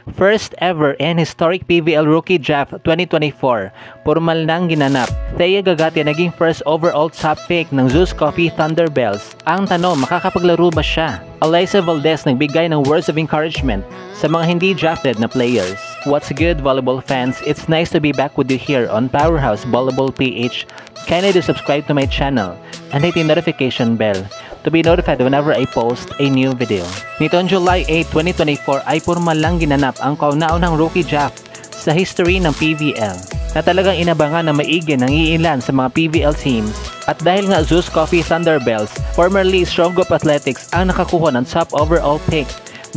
First ever and historic PVL Rookie Draft 2024. Formal nang ginanap. Thea Gagate naging first overall top pick ng Zeus Coffee Thunderbells. Ang tanong, makakapaglaro ba siya? Alyssa Valdez nagbigay ng words of encouragement sa mga hindi drafted na players. What's good, volleyball fans? It's nice to be back with you here on Powerhouse Volleyball PH. Kindly do subscribe to my channel and hit the notification bell to be notified whenever I post a new video. Nitong July 8, 2024 ay formal lang ginanap ang kauna-unang rookie draft sa history ng PVL na talagang inabangan na maigi ng iilan sa mga PVL teams. At dahil nga Zeus Coffee Thunderbells, formerly Strong Group Athletics ang nakakuha ng top overall pick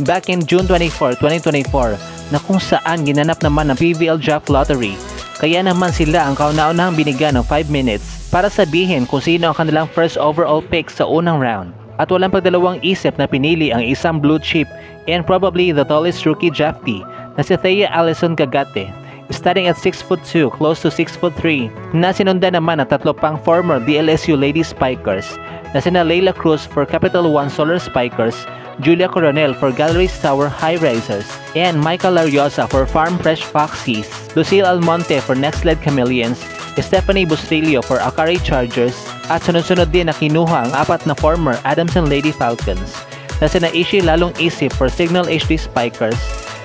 back in June 24, 2024 na kung saan ginanap naman ng PVL Draft Lottery. Kaya naman sila ang kauna-unahang binigyan ng 5 minutes para sabihin kung sino ang kanilang first overall pick sa unang round. At walang pagdalawang isip na pinili ang isang blue chip and probably the tallest rookie draftee na si Thea Allison Gagate, starting at 6'2", close to 6'3", na sinundan naman ng tatlo pang former DLSU Lady Spikers na sina Layla Cruz for Capital One Solar Spikers, Julia Coronel for Galleries Tower High Risers, and Michael Lariosa for Farm Fresh Foxies, Lucille Almonte for Next Led Chameleons, Stephanie Bustillo for Akari Chargers, at sunod-sunod din na kinuha ang apat na former Adamson Lady Falcons na sina Ishi Lalong Isip for Signal HD Spikers,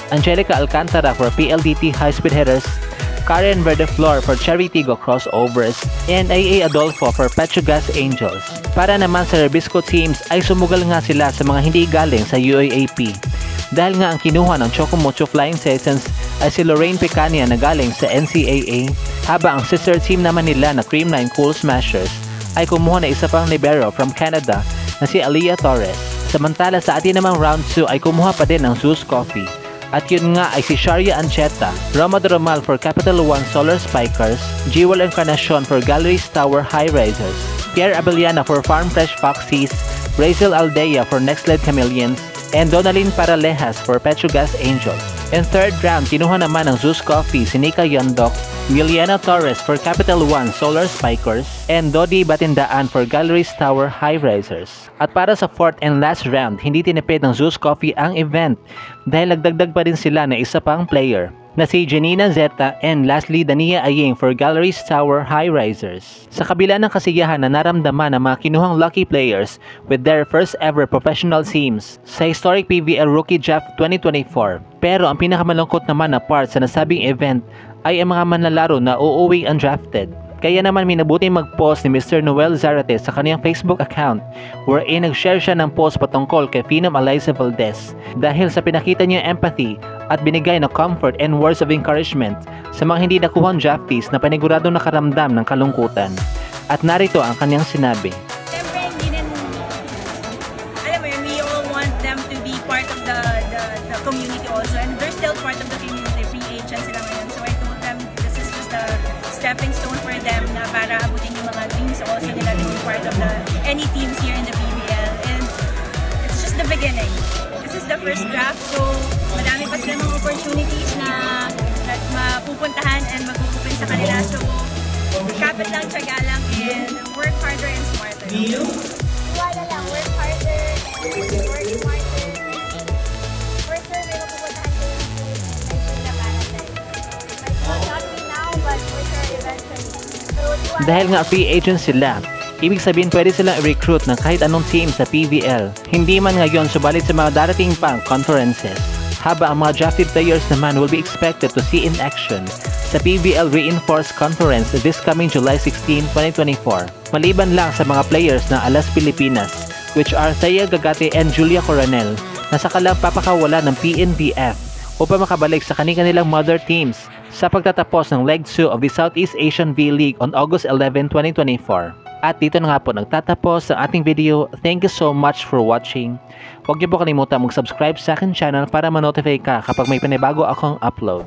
Angelica Alcantara for PLDT High Speed Hitters, Karen Verdeflor for Cherry Tigo Crossovers, and AA Adolfo for Petrogas Angels. Para naman sa Rebisco teams ay sumugal nga sila sa mga hindi galing sa UAAP. Dahil nga ang kinuha ng Chocomocho Flying Seasons ay si Lorraine Picania na galing sa NCAA, habang ang sister team naman nila na Cream9 Cool Smashers ay kumuha na isa pang libero from Canada na si Aliyah Torres. Samantala sa atin namang round 2 ay kumuha pa din ng Zeus Coffee. At yun nga ay si Sharia Ancheta, Roma Romal for Capital One Solar Spikers, Jewel Encarnacion for Galleries Tower High Risers, Pierre Abellana for Farm Fresh Foxies, Razel Aldea for Next Led Chameleons, and Donalyn Paralejas for Petrogas Angels. In third round, kinuha naman ng Zeus Coffee si Nika Yondok, Miliana Torres for Capital One Solar Spikers, and Dodi Batindaan for Galleries Tower High Risers. At para sa fourth and last round, hindi tinipid ng Zeus Coffee ang event dahil nagdagdag pa rin sila na isa pang player na si Janina Zeta and lastly Dania Aying for Galleries Tower High Risers. Sa kabila ng kasiyahan na naramdaman ng mga kinuhang lucky players with their first ever professional teams sa historic PVL Rookie Draft 2024, pero ang pinakamalungkot naman na part sa nasabing event ay ang mga manlalaro na uuwing undrafted. Kaya naman minabuting mag-post ni Mr. Noel Zarate sa kaniyang Facebook account wherein nag-share siya ng post patungkol kay Phenom Alyssa Valdez dahil sa pinakita niya empathy at binigay na comfort and words of encouragement sa mga hindi nakuhang draftees na paniguradong nakaramdam ng kalungkutan. At narito ang kaniyang sinabi. Siyempre, hindi din, alam mo yun, we all want them to be part of the community also, and they're still part of the community, free agents sila ngayon. So I told them this is just a stepping stone for them na para abutin yung mga dreams also nila to be part of any teams here in the PVL, and it's just the beginning. This is the first draft, so madami pa silang mga opportunities na mapupuntahan and mag-open sa kanila. So kapit lang, tiyaga lang, and work harder and smarter. Wala lang, work harder and work smarter. For sure, may mapupuntahan ko yung team na para sa'yo. Not me now, but for sure eventually. Dahil nga free agents sila, ibig sabihin pwede silang i-recruit ng kahit anong team sa PVL. Hindi man ngayon subalit sa mga darating pang conferences. Haba ang mga drafted players naman will be expected to see in action sa PVL Reinforced Conference this coming July 16, 2024. Maliban lang sa mga players ng Alas Pilipinas, which are Thea Gagate and Julia Coronel, na sakalang papakawala ng PNBF upang makabalik sa kanilang mother teams sa pagtatapos ng Leg 2 of the Southeast Asian V-League on August 11, 2024. At dito na nga po nagtatapos ang ating video. Thank you so much for watching. Huwag niyo po kalimutan mag-subscribe sa akin channel para ma-notify ka kapag may panibago akong upload.